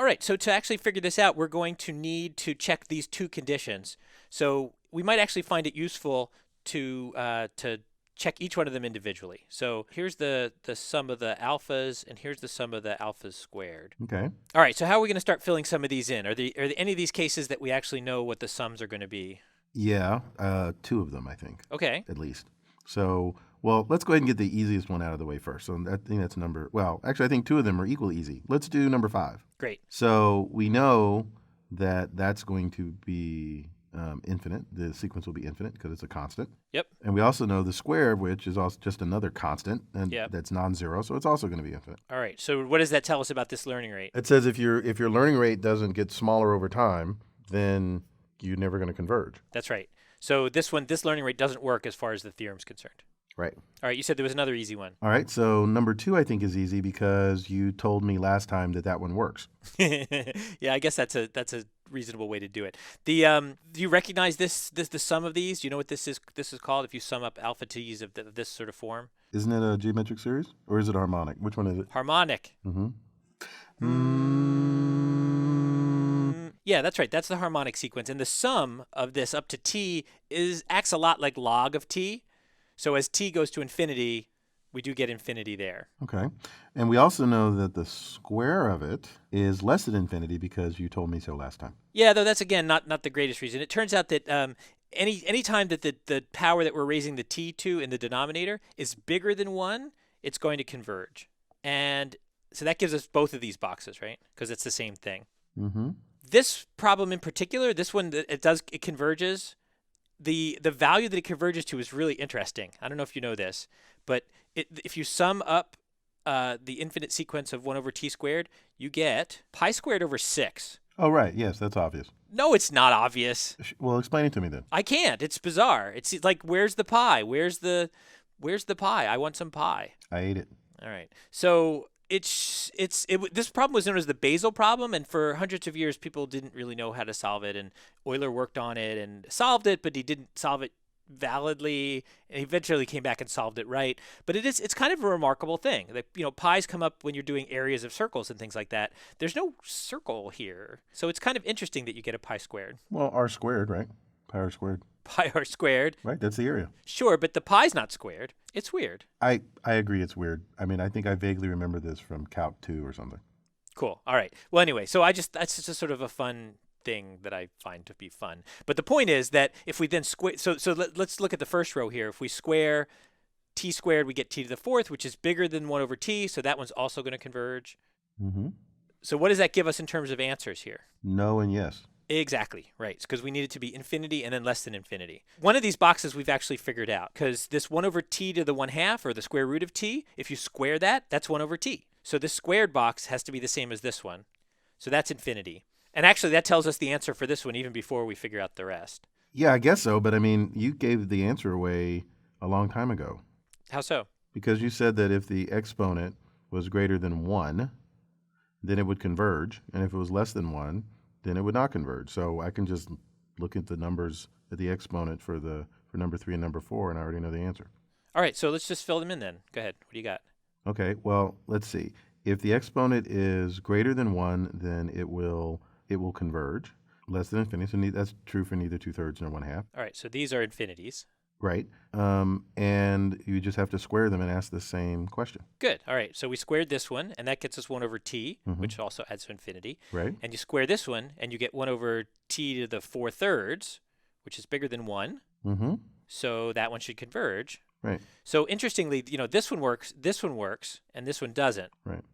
All right, so to actually figure this out, we're going to need to check these two conditions. So we might actually find it useful to check each one of them individually. So here's the sum of the alphas, and here's the sum of the alphas squared. Okay. All right, so how are we going to start filling some of these in? Are there any of these cases that we actually know what the sums are going to be? Yeah, two of them, I think, Okay. at least. So, well, let's go ahead and get the easiest one out of the way first. So I think that's actually, I think two of them are equally easy. Let's do number 5. Great. So we know that that's going to be infinite. The sequence will be infinite because it's a constant. Yep. And we also know the square of which is also just another constant, and Yep. that's non-zero, so it's also going to be infinite. All right. So what does that tell us about this learning rate? It says if your learning rate doesn't get smaller over time, then you're never going to converge. That's right. So this learning rate doesn't work as far as the theorem's concerned. Right. All right. You said there was another easy one. All right. So number 2, I think, is easy because you told me last time that one works. Yeah, I guess that's a reasonable way to do it. Do you recognize the sum of these? Do you know what this is called if you sum up alpha t's of this sort of form? Isn't it a geometric series or is it harmonic? Which one is it? Harmonic. Yeah, that's right. That's the harmonic sequence, and the sum of this up to t acts a lot like log of t. So as t goes to infinity, we do get infinity there. Okay. And we also know that the square of it is less than infinity because you told me so last time. Yeah, though that's, again, not the greatest reason. It turns out that any time that the power that we're raising the t to in the denominator is bigger than 1, it's going to converge. And so that gives us both of these boxes, right? Because it's the same thing. Mm-hmm. This problem in particular, this one, it converges. The value that it converges to is really interesting. I don't know if you know this, but if you sum up the infinite sequence of 1 over t squared, you get pi squared over 6. Oh, right. Yes, that's obvious. No, it's not obvious. Well, explain it to me then. I can't. It's bizarre. It's like, where's the pi? Where's the pie? I want some pie. I ate it. All right. So this problem was known as the Basel problem, and for hundreds of years, people didn't really know how to solve it. And Euler worked on it and solved it, but he didn't solve it validly, and he eventually came back and solved it right. But it's kind of a remarkable thing that, pies come up when you're doing areas of circles and things like that. There's no circle here, so it's kind of interesting that you get a pi squared. Well, r squared, right? Pi r squared. Pi r squared. Right, that's the area. Sure, but the pi's not squared. It's weird. I agree it's weird. I mean, I think I vaguely remember this from Calc 2 or something. Cool. All right. Well, anyway, so that's just a sort of a fun thing that I find to be fun. But the point is that if we then square, so let's look at the first row here. If we square t squared, we get t to the 4th, which is bigger than 1 over t, so that one's also going to converge. Mm-hmm. So what does that give us in terms of answers here? No and yes. Exactly, right, because we need it to be infinity and then less than infinity. One of these boxes we've actually figured out, because this 1 over t to the 1/2, or the square root of t, if you square that, that's 1 over t. So this squared box has to be the same as this one. So that's infinity. And actually, that tells us the answer for this one even before we figure out the rest. Yeah, I guess so, but I mean, you gave the answer away a long time ago. How so? Because you said that if the exponent was greater than 1, then it would converge, and if it was less than 1, then it would not converge. So I can just look at the numbers at the exponent for number 3 and number 4, and I already know the answer. All right, so let's just fill them in then. Go ahead. What do you got? Okay, well, let's see. If the exponent is greater than 1, then it will converge. Less than infinity, so that's true for neither 2/3 nor 1/2. All right, so these are infinities. Right. And you just have to square them and ask the same question. Good. All right, so we squared this one, and that gets us 1 over t, which also adds to infinity. Right. And you square this one, and you get 1 over t to the 4/3, which is bigger than 1. Mm-hmm. So that one should converge. Right. So interestingly, this one works, and this one doesn't. Right.